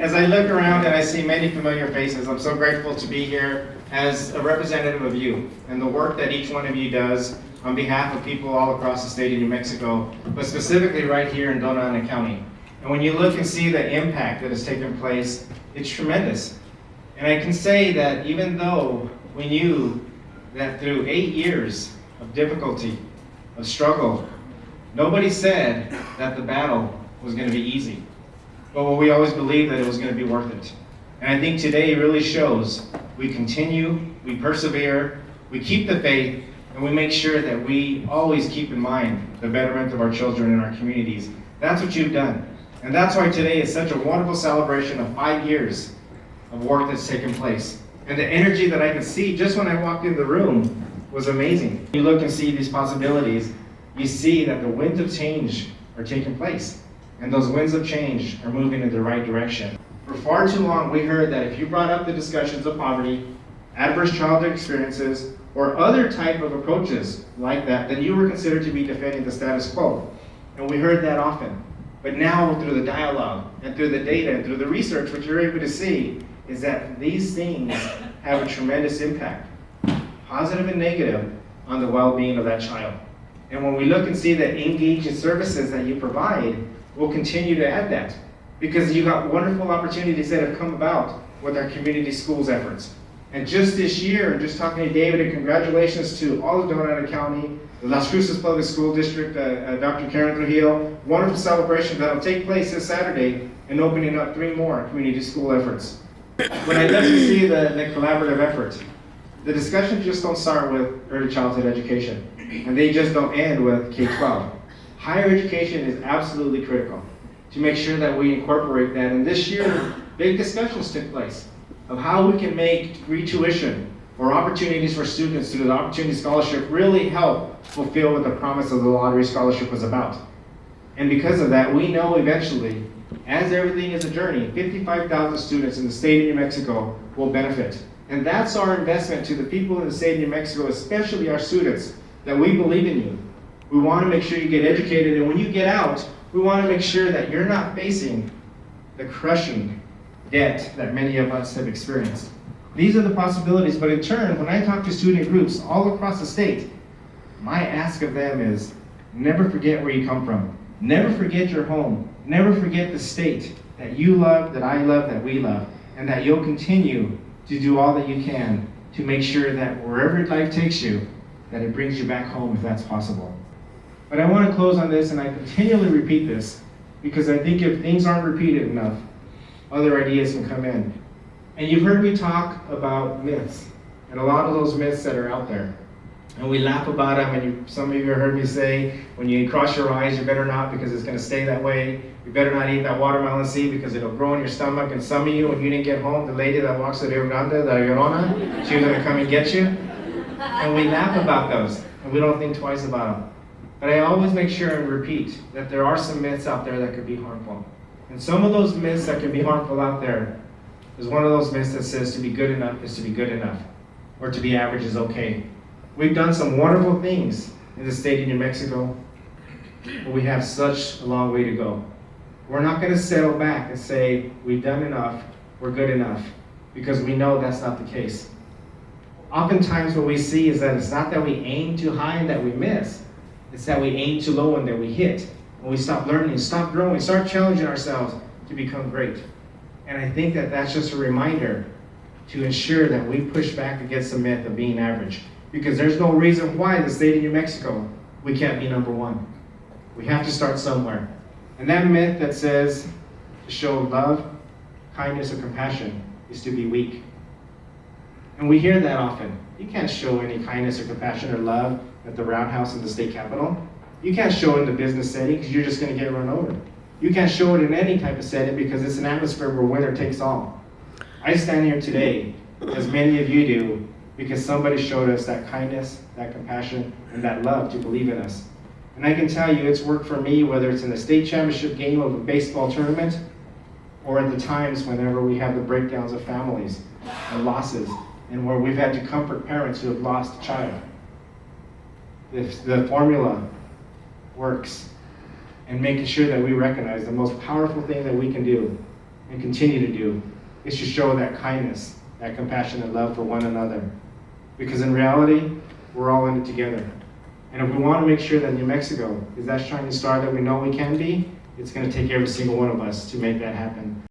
As I look around and I see many familiar faces, I'm so grateful to be here as a representative of you and the work that each one of you does on behalf of people all across the state of New Mexico, but specifically right here in Dona Ana County. And when you look and see the impact that has taken place, it's tremendous. And I can say that even though we knew that through 8 years of difficulty, of struggle, nobody said that the battle was going to be easy. But we always believed that it was going to be worth it. And I think today really shows we continue, we persevere, we keep the faith, and we make sure that we always keep in mind the betterment of our children and our communities. That's what you've done. And that's why today is such a wonderful celebration of 5 years of work that's taken place. And the energy that I could see just when I walked in the room was amazing. You look and see these possibilities, you see that the winds of change are taking place. And those winds of change are moving in the right direction. For far too long, we heard that if you brought up the discussions of poverty, adverse childhood experiences, or other type of approaches like that, then you were considered to be defending the status quo. And we heard that often. But now through the dialogue, and through the data, and through the research, what you're able to see is that these things have a tremendous impact, positive and negative, on the well-being of that child. And when we look and see the engaging services that you provide, we'll continue to add that. Because you got wonderful opportunities that have come about with our community schools efforts. And just this year, just talking to David, and congratulations to all of Dona Ana County, the Las Cruces Public School District, Dr. Karen Trujillo, wonderful celebration that'll take place this Saturday and opening up 3 more community school efforts. When I look to see the collaborative effort, the discussions just don't start with early childhood education, and they just don't end with K-12. Higher education is absolutely critical to make sure that we incorporate that. And this year, big discussions took place of how we can make free tuition or opportunities for students through the Opportunity Scholarship really help fulfill what the promise of the Lottery Scholarship was about. And because of that, we know eventually, as everything is a journey, 55,000 students in the state of New Mexico will benefit. And that's our investment to the people in the state of New Mexico, especially our students, that we believe in you. We want to make sure you get educated, and when you get out, we want to make sure that you're not facing the crushing debt that many of us have experienced. These are the possibilities, but in turn, when I talk to student groups all across the state, my ask of them is never forget where you come from. Never forget your home. Never forget the state that you love, that I love, that we love, and that you'll continue to do all that you can to make sure that wherever life takes you, that it brings you back home if that's possible. But I want to close on this, and I continually repeat this, because I think if things aren't repeated enough, other ideas can come in. And you've heard me talk about myths, and a lot of those myths that are out there. And we laugh about them, and some of you have heard me say, when you cross your eyes, you better not, because it's going to stay that way. You better not eat that watermelon seed because it'll grow in your stomach. And some of you, when you didn't get home, the lady that walks the Rio Grande, the Llorona, she was going to come and get you. And we laugh about those, and we don't think twice about them. But I always make sure and repeat that there are some myths out there that could be harmful. And some of those myths that can be harmful out there is one of those myths that says to be good enough is to be good enough, or to be average is okay. We've done some wonderful things in the state of New Mexico, but we have such a long way to go. We're not going to settle back and say, we've done enough, we're good enough, because we know that's not the case. Oftentimes what we see is that it's not that we aim too high and that we miss, it's that we aim too low and that we hit. When we stop learning, stop growing, start challenging ourselves to become great. And I think that that's just a reminder to ensure that we push back against the myth of being average. Because there's no reason why in the state of New Mexico we can't be number one. We have to start somewhere. And that myth that says to show love, kindness, or compassion is to be weak. And we hear that often. You can't show any kindness or compassion or love at the roundhouse in the state capitol. You can't show it in the business setting because you're just going to get run over. You can't show it in any type of setting because it's an atmosphere where winner takes all. I stand here today, as many of you do, because somebody showed us that kindness, that compassion, and that love to believe in us. And I can tell you it's worked for me, whether it's in the state championship game of a baseball tournament, or at the times whenever we have the breakdowns of families and losses, and where we've had to comfort parents who have lost a child. If the formula works, and making sure that we recognize the most powerful thing that we can do and continue to do is to show that kindness, that compassion and love for one another. Because in reality, we're all in it together. And if we want to make sure that New Mexico is that shining star that we know we can be, it's going to take every single one of us to make that happen.